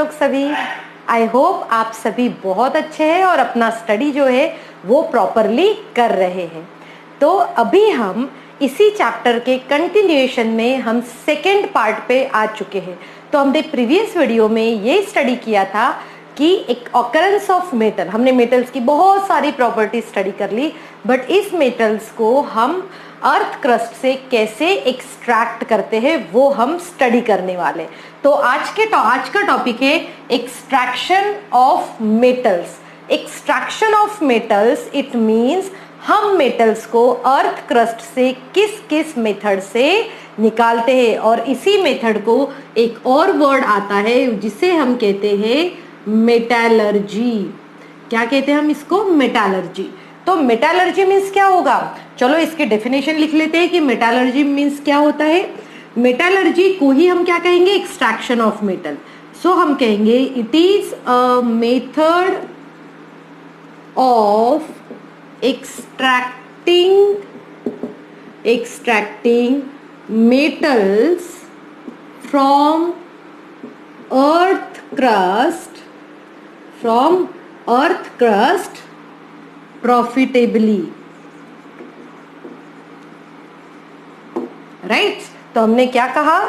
लोग सभी? I hope आप सभी बहुत अच्छे हैं और अपना स्टडी जो है वो प्रॉपरली कर रहे हैं। तो अभी हम इसी चैप्टर के कंटिन्यूएशन में हम सेकेंड पार्ट पे आ चुके हैं। तो हमने प्रीवियस वीडियो में ये स्टडी किया था कि एक ऑकरेंस ऑफ मेटल, हमने मेटल्स की बहुत सारी प्रॉपर्टीज स्टडी कर ली, बट इस मेटल्स को हम अर्थ क्रस्ट से कैसे एक्सट्रैक्ट करते हैं वो हम स्टडी करने वाले। तो आज का टॉपिक है extraction of metals. Extraction of metals it means हम मेटल्स को अर्थ क्रस्ट से किस किस मेथड से निकालते हैं, और इसी मेथड को एक और वर्ड आता है जिसे हम कहते हैं मेटलर्जी। क्या कहते हैं हम इसको? मेटलर्जी। तो मेटलर्जी मीन्स क्या होगा? चलो इसकी डेफिनेशन लिख लेते हैं कि मेटलर्जी मीन्स क्या होता है। मेटलर्जी को ही हम क्या कहेंगे? Extraction of metal. सो हम कहेंगे it is a method of extracting metals from earth crust profitably, right? तो हमने क्या कहा?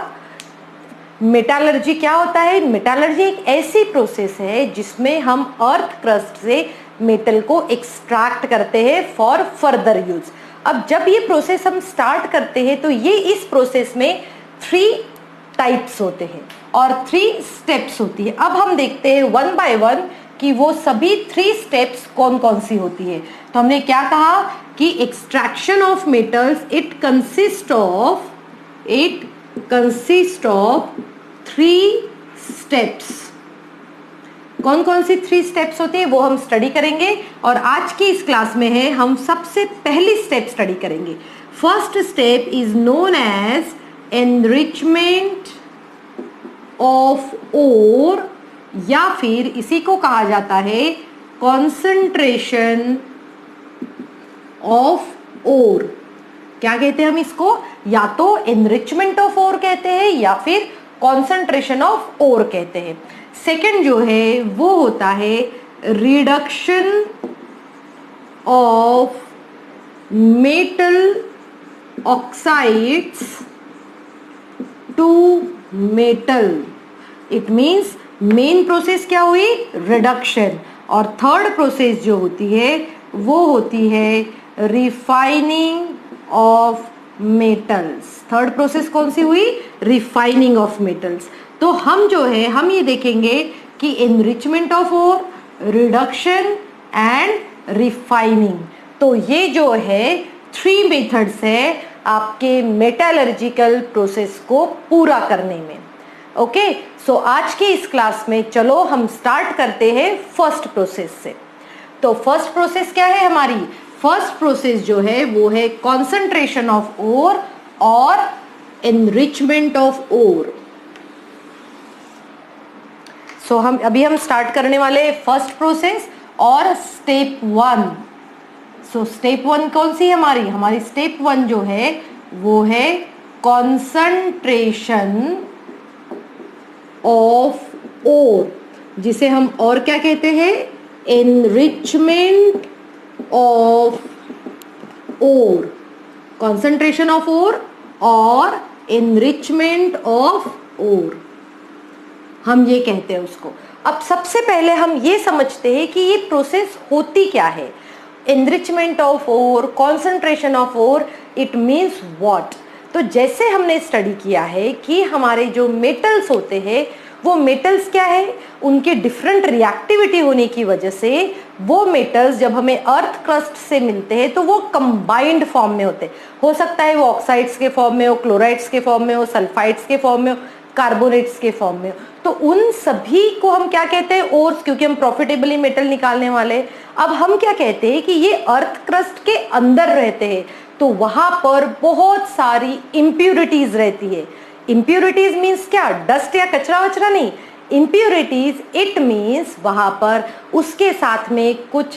मेटलर्जी क्या होता है? मेटलर्जी एक ऐसी प्रोसेस है जिसमें हम अर्थ क्रस्ट से मेटल को एक्सट्रैक्ट करते हैं फॉर फर्दर यूज। अब जब ये प्रोसेस हम स्टार्ट करते हैं तो ये इस प्रोसेस में 3 टाइप्स होते हैं और 3 स्टेप्स होती है। अब हम देखते हैं वन बाय वन कि वो सभी 3 स्टेप्स कौन कौन सी होती है। तो हमने क्या कहा कि extraction of metals it consist of 3 steps. कौन कौन सी 3 स्टेप्स होती है वो हम स्टडी करेंगे, और आज की इस क्लास में है हम सबसे पहली स्टेप स्टडी करेंगे। First step is known as enrichment of ore, या फिर इसी को कहा जाता है कॉन्सेंट्रेशन ऑफ ओर। क्या कहते हैं हम इसको? या तो एनरिचमेंट ऑफ ओर कहते हैं या फिर कॉन्सेंट्रेशन ऑफ ओर कहते हैं। सेकंड जो है वो होता है reduction of metal oxides to metal. It means main process क्या हुई? रिडक्शन। और थर्ड प्रोसेस जो होती है वो होती है refining of metals. Third process कौन सी हुई? Refining of metals. तो हम जो है हम ये देखेंगे कि enrichment of ore, reduction and refining, तो ये जो है 3 मेथड्स है आपके मेटलर्जिकल प्रोसेस को पूरा करने में। ओके, सो आज की इस क्लास में चलो हम स्टार्ट करते हैं फर्स्ट प्रोसेस से। तो फर्स्ट प्रोसेस क्या है हमारी? फर्स्ट प्रोसेस जो है वो है कॉन्सेंट्रेशन ऑफ ओर और एनरिचमेंट ऑफ ओर। सो हम स्टार्ट करने वाले फर्स्ट प्रोसेस और स्टेप 1। सो स्टेप 1 कौन सी है हमारी? हमारी स्टेप 1 जो है वो है कॉन्सेंट्रेशन ऑफ ओर, जिसे हम और क्या कहते हैं? Enrichment of ore. Concentration of ore और एनरिचमेंट ऑफ ओर हम ये कहते हैं उसको। अब सबसे पहले हम ये समझते हैं कि ये प्रोसेस होती क्या है। Enrichment of ore, concentration of ore, it means what? तो जैसे हमने स्टडी किया है कि हमारे जो मेटल्स होते हैं वो मेटल्स क्या है? उनके डिफरेंट रिएक्टिविटी होने की वजह से वो मेटल्स जब हमें अर्थ क्रस्ट से मिलते हैं तो वो कंबाइंड फॉर्म में होते हैं। हो सकता है वो ऑक्साइड्स के फॉर्म में हो, क्लोराइड्स के फॉर्म में हो, सल्फाइड्स के फॉर्म में हो, कार्बोनेट्स के फॉर्म में हो। तो उन सभी को हम क्या कहते हैं? ओर्स, क्योंकि हम प्रॉफिटेबली मेटल निकालने वाले हैं। अब हम क्या कहते हैं कि ये अर्थ क्रस्ट के अंदर रहते हैं, तो वहां पर बहुत सारी इम्प्यूरिटीज रहती है। इम्प्यूरिटीज मीन्स क्या? डस्ट या कचरा वचरा नहीं। इम्प्यूरिटीज इट मीन्स वहां पर उसके साथ में कुछ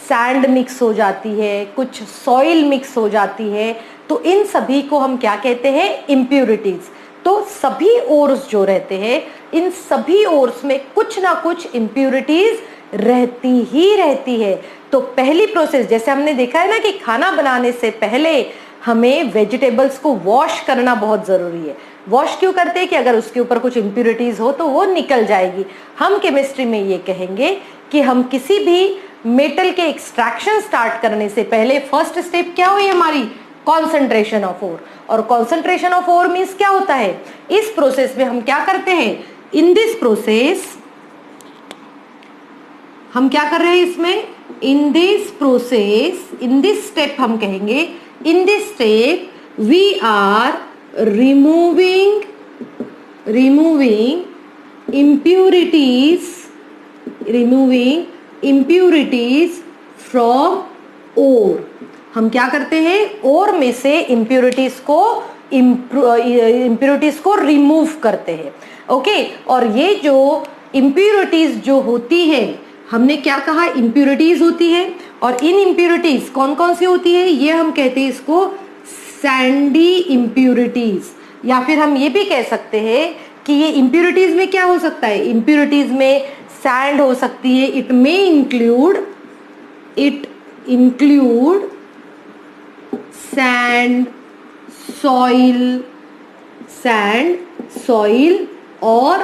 सैंड मिक्स हो जाती है, कुछ सॉइल मिक्स हो जाती है, तो इन सभी को हम क्या कहते हैं? इम्प्यूरिटीज। तो सभी ओर्स जो रहते हैं, इन सभी ओर्स में कुछ ना कुछ इम्प्यूरिटीज रहती ही रहती है। तो पहली प्रोसेस, जैसे हमने देखा है ना कि खाना बनाने से पहले हमें वेजिटेबल्स को वॉश करना बहुत जरूरी है। वॉश क्यों करते हैं? कि अगर उसके ऊपर कुछ इम्प्यूरिटीज हो तो वो निकल जाएगी। हम केमिस्ट्री में ये कहेंगे कि हम किसी भी मेटल के एक्सट्रैक्शन स्टार्ट करने से पहले फर्स्ट स्टेप क्या हुई हमारी? Concentration of ore. और कॉन्सेंट्रेशन ऑफ ओर मीन्स क्या होता है? इस प्रोसेस में हम क्या करते हैं? इन दिस प्रोसेस हम क्या कर रहे हैं इसमें? In this process, in this step हम कहेंगे, in this step we are removing impurities from ore। हम क्या करते हैं? ओर में से इम्प्यूरिटीज को रिमूव करते हैं। ओके, और ये जो इम्प्यूरिटीज जो होती है, हमने क्या कहा? इम्प्यूरिटीज होती है। और इन इम्प्यूरिटीज कौन कौन सी होती है? ये हम कहते हैं इसको सैंडी इम्प्यूरिटीज, या फिर हम ये भी कह सकते हैं कि ये इम्प्यूरिटीज में क्या हो सकता है? इम्प्यूरिटीज में सैंड हो सकती है। इट इंक्लूड सैंड, सॉइल और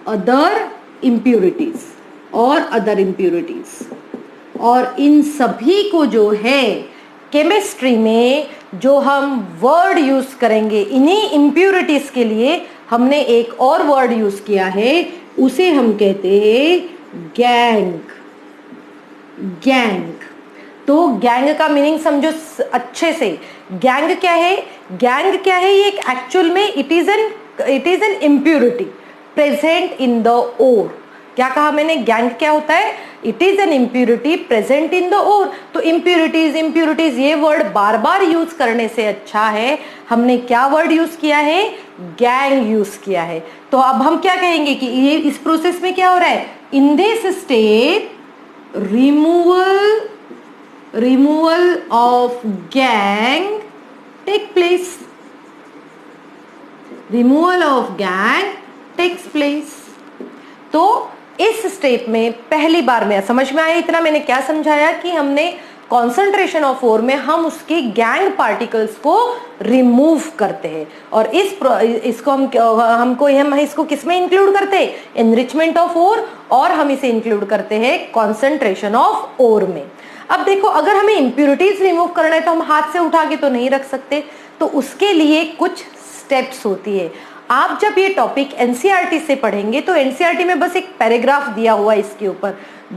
अदर इम्प्यूरिटीज और इन सभी को जो है केमिस्ट्री में जो हम वर्ड यूज करेंगे इन्हीं इम्प्यूरिटीज के लिए, हमने एक और वर्ड यूज किया है, उसे हम कहते हैं गैंग। तो गैंग का मीनिंग समझो अच्छे से। गैंग क्या है? ये एक्चुअल में it is an impurity present in the ore. क्या कहा मैंने? गैंग क्या होता है? It is an impurity present in the ore. तो इम्प्यूरिटीज ये वर्ड बार बार यूज करने से अच्छा है हमने क्या वर्ड यूज किया है? गैंग यूज किया है। तो अब हम क्या कहेंगे कि ये इस प्रोसेस में क्या हो रहा है? In this step removal of gangue take place. तो इस स्टेप में पहली बार में समझ में आया इतना मैंने क्या समझाया कि हमने कॉन्सेंट्रेशन ऑफ ओर में हम उसके गैंग पार्टिकल्स को रिमूव करते हैं। और हम इसको किस में इंक्लूड करते हैं? एनरिचमेंट ऑफ ओर, और हम इसे इंक्लूड करते हैं कॉन्सेंट्रेशन ऑफ ओर में। अब देखो, अगर हमें इंप्यूरिटीज रिमूव करना है तो हम हाथ से उठा के तो नहीं रख सकते, तो उसके लिए कुछ स्टेप्स होती है। आप जब ये टॉपिक एनसीईआरटी से पढ़ेंगे तो एनसीईआरटी में बस एक पैराग्राफ दिया हुआ है इसके ऊपर,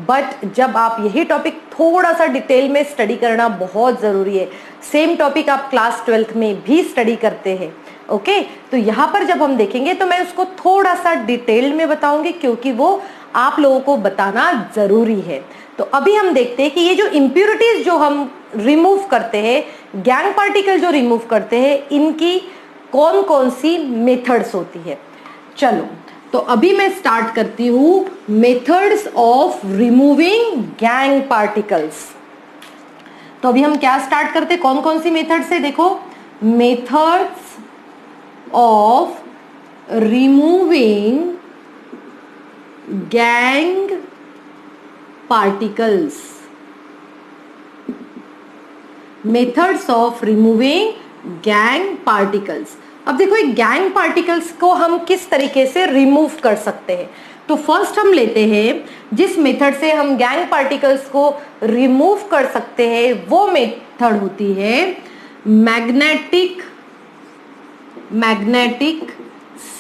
बट जब आप यही टॉपिक थोड़ा सा डिटेल में स्टडी करना बहुत जरूरी है। सेम टॉपिक आप क्लास 12th में भी स्टडी करते हैं। ओके, तो यहाँ पर जब हम देखेंगे तो मैं उसको थोड़ा सा डिटेल में बताऊंगी क्योंकि वो आप लोगों को बताना जरूरी है। तो अभी हम देखते हैं कि ये जो इम्प्यूरिटीज जो हम रिमूव करते हैं, गैंग पार्टिकल जो रिमूव करते हैं, इनकी कौन कौन सी मेथड्स होती है। चलो, तो अभी मैं स्टार्ट करती हूं methods of removing gang particles. तो अभी हम क्या स्टार्ट करते हैं? कौन कौन सी मेथड्स है? देखो, methods of removing gang particles. Methods of removing gang particles. अब देखो, एक गैंग पार्टिकल्स को हम किस तरीके से रिमूव कर सकते हैं। तो फर्स्ट हम लेते हैं जिस मेथड से हम गैंग पार्टिकल्स को रिमूव कर सकते हैं, वो मेथड होती है मैग्नेटिक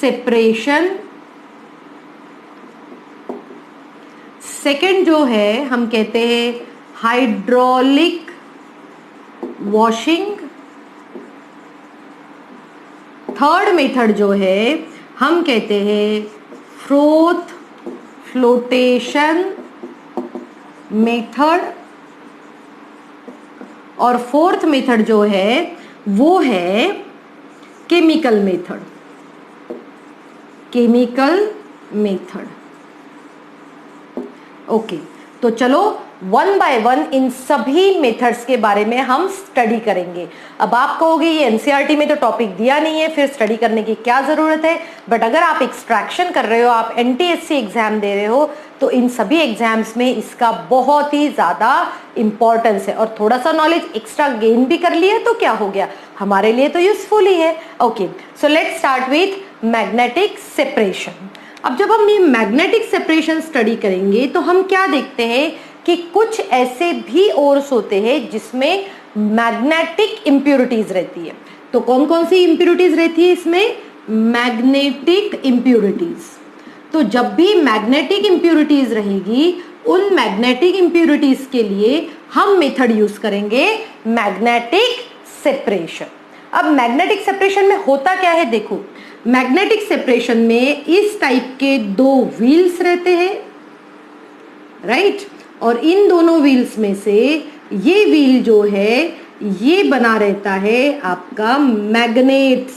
सेपरेशन। सेकंड जो है हम कहते हैं हाइड्रोलिक वॉशिंग। थर्ड मेथड जो है हम कहते हैं फ्लोटेशन मेथड। और फोर्थ मेथड जो है वो है केमिकल मेथड। ओके, तो चलो वन बाय वन इन सभी मेथड्स के बारे में हम स्टडी करेंगे। अब आप कहोगे ये एनसीईआरटी में तो टॉपिक दिया नहीं है, फिर स्टडी करने की क्या जरूरत है। बट अगर आप एक्सट्रैक्शन कर रहे हो, आप एनटीएससी एग्जाम दे रहे हो, तो इन सभी एग्जाम्स में इसका बहुत ही ज्यादा इंपॉर्टेंस है। और थोड़ा सा नॉलेज एक्स्ट्रा गेन भी कर लिया तो क्या हो गया, हमारे लिए तो यूजफुल ही है। Okay, so let's start with magnetic separation. अब जब हम ये मैग्नेटिक सेपरेशन स्टडी करेंगे तो हम क्या देखते हैं कि कुछ ऐसे भी ओर्स होते हैं जिसमें मैग्नेटिक इंप्योरिटीज रहती है। तो कौन कौन सी इंप्योरिटीज रहती है इसमें, मैग्नेटिक इंप्योरिटीज। तो जब भी मैग्नेटिक इंप्योरिटीज रहेगी, उन मैग्नेटिक इंप्योरिटीज के लिए हम मेथड यूज करेंगे मैग्नेटिक सेपरेशन। अब मैग्नेटिक सेपरेशन में होता क्या है, देखो मैग्नेटिक सेपरेशन में इस टाइप के दो व्हील्स रहते हैं, राइट। और इन दोनों व्हील्स में से ये व्हील जो है ये बना रहता है आपका मैग्नेट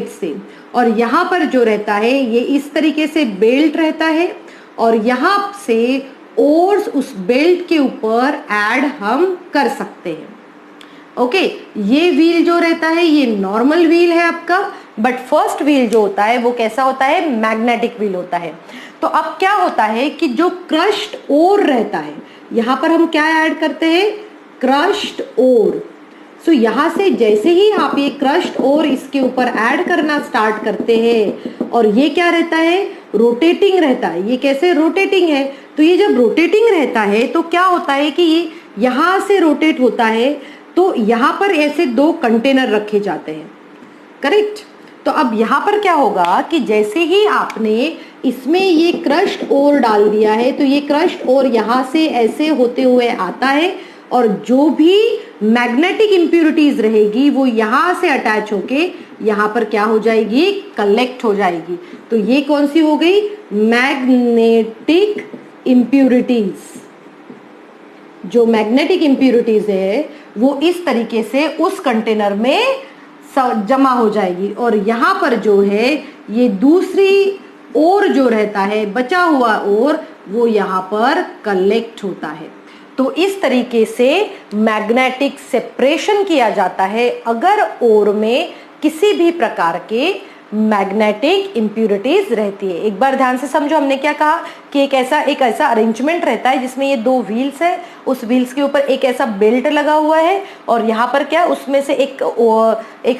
से। और यहाँ पर जो रहता है ये इस तरीके से बेल्ट रहता है, और यहाँ से ओर्स उस बेल्ट के ऊपर ऐड हम कर सकते हैं। ओके, ये व्हील जो रहता है ये नॉर्मल व्हील है आपका, बट फर्स्ट व्हील जो होता है वो कैसा होता है, मैग्नेटिक व्हील होता है। तो अब क्या होता है कि जो क्रश्ड ओर रहता है, यहां पर हम क्या ऐड करते हैं, क्रश्ड ओर। सो यहां से जैसे ही आप ये क्रश्ड ओर इसके ऊपर ऐड करना स्टार्ट करते हैं, और ये क्या रहता है, रोटेटिंग रहता है। ये कैसे रोटेटिंग है, तो ये जब रोटेटिंग रहता है तो क्या होता है कि ये यहां से रोटेट होता है, तो यहां पर ऐसे दो कंटेनर रखे जाते हैं, करेक्ट। तो अब यहाँ पर क्या होगा कि जैसे ही आपने इसमें ये क्रश्ड ओर डाल दिया है, तो ये क्रश्ड ओर यहाँ से ऐसे होते हुए आता है, और जो भी मैग्नेटिक इंप्योरिटीज रहेगी वो यहाँ से अटैच होके यहाँ पर क्या हो जाएगी, कलेक्ट हो जाएगी। तो ये कौन सी हो गई, मैग्नेटिक इंप्योरिटीज। जो मैग्नेटिक इंप्योरिटीज है वो इस तरीके से उस कंटेनर में जमा हो जाएगी, और यहाँ पर जो है ये दूसरी ओर जो रहता है, बचा हुआ ओर, वो यहाँ पर कलेक्ट होता है। तो इस तरीके से मैग्नेटिक सेपरेशन किया जाता है अगर ओर में किसी भी प्रकार के मैग्नेटिक इंप्योरिटीज रहती है। एक बार ध्यान से समझो, हमने क्या कहा कि एक ऐसा अरेंजमेंट रहता है जिसमें ये दो व्हील्स है, उस व्हील्स के ऊपर एक ऐसा बेल्ट लगा हुआ है, और यहाँ पर क्या उसमें से एक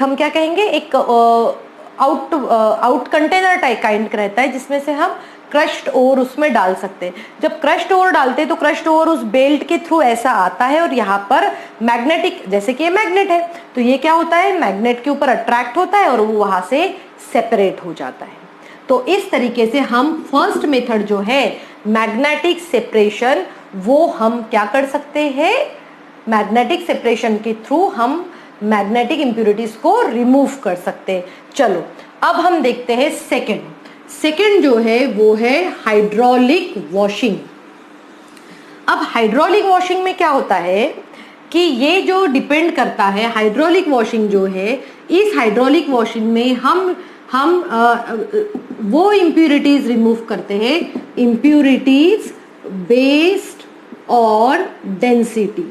हम क्या कहेंगे, एक आउट कंटेनर टाइप काइंड का रहता है जिसमें से हम क्रश्ड ओर उसमें डाल सकते हैं। जब क्रश्ड ओर डालते हैं तो क्रश्ड ओर उस बेल्ट के थ्रू ऐसा आता है, और यहाँ पर मैग्नेटिक, जैसे कि ये मैग्नेट है तो ये क्या होता है, मैग्नेट के ऊपर अट्रैक्ट होता है और वो वहां से सेपरेट हो जाता है। तो इस तरीके से हम फर्स्ट मेथड जो है मैग्नेटिक सेपरेशन, वो हम क्या कर सकते हैं, मैग्नेटिक सेपरेशन के थ्रू हम मैग्नेटिक इंप्योरिटीज को रिमूव कर सकते हैं। चलो अब हम देखते हैं सेकंड जो है वो है हाइड्रोलिक वॉशिंग। अब हाइड्रोलिक वॉशिंग में क्या होता है कि ये जो डिपेंड करता है, हाइड्रोलिक वॉशिंग जो है, इस हाइड्रोलिक वॉशिंग में हम वो इम्प्यूरिटीज रिमूव करते हैं, इम्प्यूरिटीज बेस्ड ऑन डेंसिटी।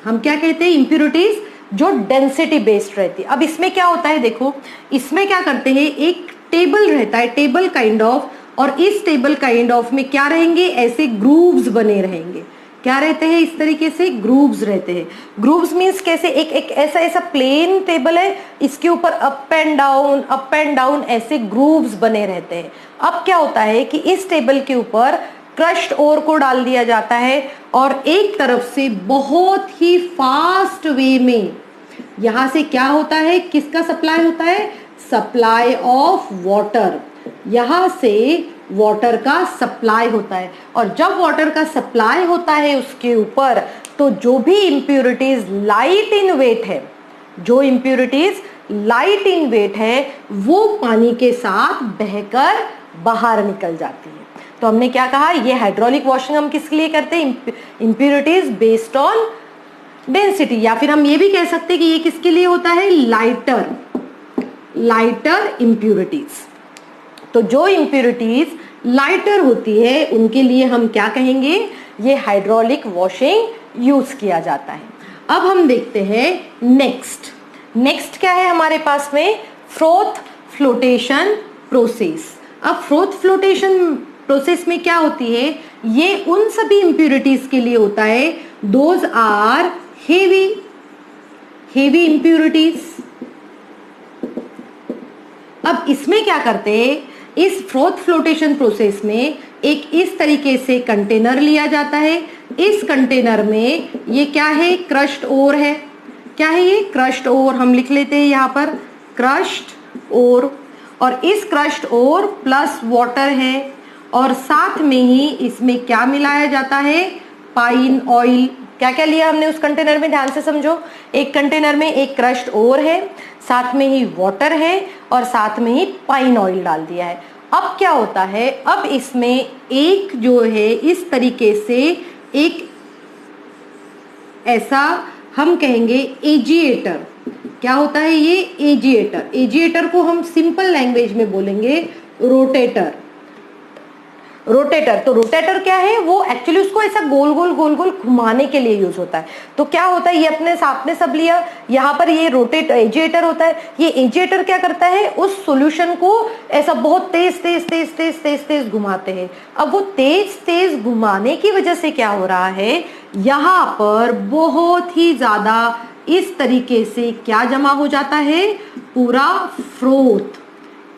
हम क्या कहते हैं, इम्प्यूरिटीज जो डेंसिटी बेस्ड रहती है। अब इसमें क्या होता है, देखो इसमें क्या करते हैं, एक टेबल रहता है, टेबल काइंड ऑफ, और इस टेबल काइंड ऑफ में क्या रहेंगे, ऐसे ग्रूव्स बने रहेंगे। क्या रहते हैं, इस तरीके से ग्रूव्स रहते हैं। ग्रूव्स मीन्स कैसे, एक ऐसा प्लेन टेबल है, इसके ऊपर अप एंड डाउन ऐसे ग्रूव्स बने रहते हैं। अब क्या होता है कि इस टेबल के ऊपर क्रश्ड ओर को डाल दिया जाता है, और एक तरफ से बहुत ही फास्ट वे में यहां से क्या होता है, किसका सप्लाई होता है, सप्लाई ऑफ वाटर। यहां से वाटर का सप्लाई होता है, और जब वाटर का सप्लाई होता है उसके ऊपर, तो जो भी इम्प्यूरिटीज लाइट इन वेट है, वो पानी के साथ बहकर बाहर निकल जाती है। तो हमने क्या कहा, ये हाइड्रोलिक वॉशिंग हम किसके लिए करते हैं, इम्प्यूरिटीज बेस्ड ऑन डेंसिटी, या फिर हम ये भी कह सकते हैं कि ये किसके लिए होता है, लाइटर इम्प्यूरिटीज। तो जो इम्प्यूरिटीज लाइटर होती है उनके लिए हम क्या कहेंगे, ये हाइड्रोलिक वॉशिंग यूज किया जाता है। अब हम देखते हैं नेक्स्ट क्या है हमारे पास में, फ्रोथ फ्लोटेशन प्रोसेस। अब फ्रोथ फ्लोटेशन प्रोसेस में क्या होती है, ये उन सभी इंप्यूरिटीज के लिए होता है, दोज आर हेवी इंप्यूरिटीज। अब इसमें क्या करते हैं, इस फ्रोथ फ्लोटेशन प्रोसेस में एक इस तरीके से कंटेनर लिया जाता है। इस कंटेनर में ये क्या है, क्रश्ड ओर है। क्या है ये, क्रश्ड ओर। हम लिख लेते हैं यहाँ पर क्रश्ड ओर, और इस क्रश्ड ओर प्लस वाटर है, और साथ में ही इसमें क्या मिलाया जाता है, पाइन ऑयल। क्या क्या लिया हमने उस कंटेनर में, ध्यान से समझो। एक कंटेनर में एक क्रश्ड ओर है, साथ में ही वाटर है, और साथ में ही पाइन ऑयल डाल दिया है। अब क्या होता है, अब इसमें एक जो है इस तरीके से एक ऐसा हम कहेंगे एजिएटर। क्या होता है ये, एजिएटर को हम सिंपल लैंग्वेज में बोलेंगे रोटेटर। तो रोटेटर क्या है, वो एक्चुअली उसको ऐसा गोल गोल घुमाने के लिए यूज होता है। तो क्या होता है, ये अपने आपने सब लिया, यहाँ पर ये एजिएटर होता है। ये एजिएटर क्या करता है, उस सॉल्यूशन को ऐसा बहुत तेज घुमाते हैं। अब वो तेज घुमाने की वजह से क्या हो रहा है, यहाँ पर बहुत ही ज्यादा इस तरीके से क्या जमा हो जाता है, पूरा फ्रोथ।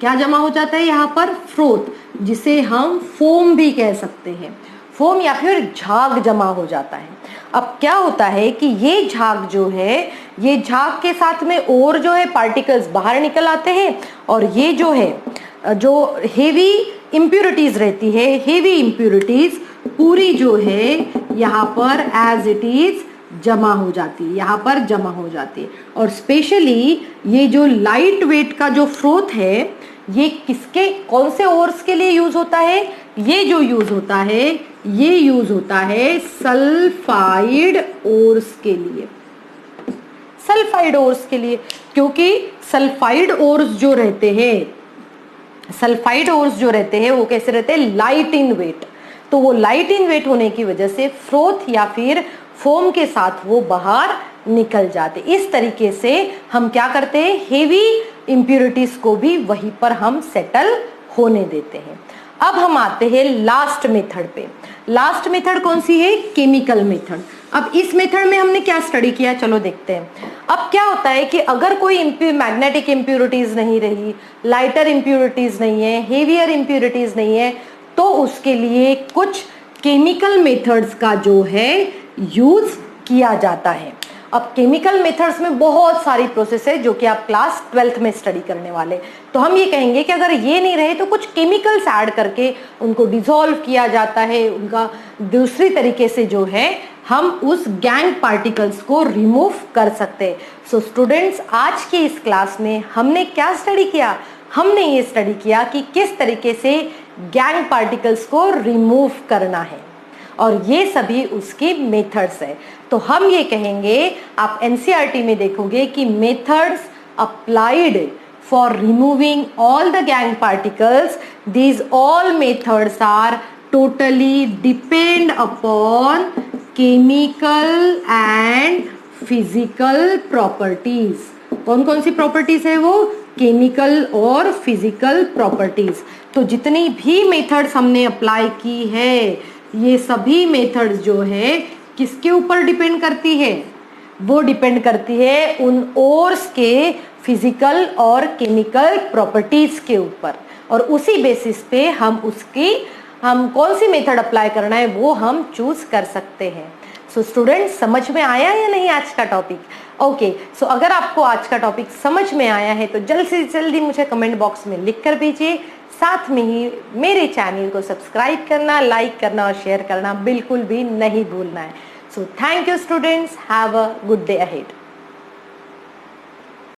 क्या जमा हो जाता है यहाँ पर, फ्रोथ, जिसे हम फोम भी कह सकते हैं। फोम या फिर झाग जमा हो जाता है। अब क्या होता है कि ये झाग जो है, ये झाग के साथ में और जो है पार्टिकल्स बाहर निकल आते हैं, और ये जो है जो हेवी इंप्यूरिटीज रहती है, हेवी इंप्यूरिटीज पूरी जो है यहाँ पर एज इट इज जमा हो जाती है, यहाँ पर जमा हो जाती है। और स्पेशली ये जो लाइट वेट का जो फ्रोथ है, ये किसके कौन से ओर्स के लिए यूज होता है, ये जो यूज होता है, ये यूज होता है सल्फाइड ओर्स के लिए। सल्फाइड ओर्स के लिए, क्योंकि सल्फाइड ओर्स जो रहते हैं वो कैसे रहते हैं, लाइट इन वेट। तो वो लाइट इन वेट होने की वजह से फ्रोथ या फिर फोम के साथ वो बाहर निकल जाते। इस तरीके से हम क्या करते हैं, हेवी इंप्यूरिटीज को भी वहीं पर हम सेटल होने देते हैं। अब हम आते हैं लास्ट मेथड पे। लास्ट मेथड कौन सी है, केमिकल मेथड। अब इस मेथड में हमने क्या स्टडी किया, चलो देखते हैं। अब क्या होता है कि अगर कोई मैग्नेटिक इंप्यूरिटीज नहीं रही, लाइटर इंप्यूरिटीज नहीं है, हेवियर इंप्यूरिटीज नहीं है, तो उसके लिए कुछ केमिकल मेथड्स का जो है यूज किया जाता है। अब केमिकल मेथड्स में बहुत सारी प्रोसेस है जो कि आप क्लास 12th में स्टडी करने वाले। तो हम ये कहेंगे कि अगर ये नहीं रहे तो कुछ केमिकल्स ऐड करके उनको डिसॉल्व किया जाता है, उनका दूसरी तरीके से जो है हम उस गैंग पार्टिकल्स को रिमूव कर सकते हैं। सो स्टूडेंट्स, आज की इस क्लास में हमने क्या स्टडी किया, हमने ये स्टडी किया कि किस तरीके से गैंग पार्टिकल्स को रिमूव करना है, और ये सभी उसकी मेथड्स है। तो हम ये कहेंगे, आप एनसीईआरटी में देखोगे कि methods applied for removing all the gangue particles, these all methods are totally depend upon chemical and physical properties. कौन कौन सी प्रॉपर्टीज है वो, केमिकल और फिजिकल प्रॉपर्टीज। तो जितनी भी मेथड्स हमने अप्लाई की है, ये सभी मेथड्स जो है किसके ऊपर डिपेंड करती है, वो डिपेंड करती है उन ओर्स के फिजिकल और केमिकल प्रॉपर्टीज के ऊपर, और उसी बेसिस पे हम कौन सी मेथड अप्लाई करना है वो हम चूज कर सकते हैं। सो स्टूडेंट्स, समझ में आया या नहीं आज का टॉपिक? ओके, सो अगर आपको आज का टॉपिक समझ में आया है तो जल्द से जल्दी मुझे कमेंट बॉक्स में लिख कर भेजिए। साथ में ही मेरे चैनल को सब्सक्राइब करना, लाइक करना और शेयर करना बिल्कुल भी नहीं भूलना है। So thank you students, have a good day ahead.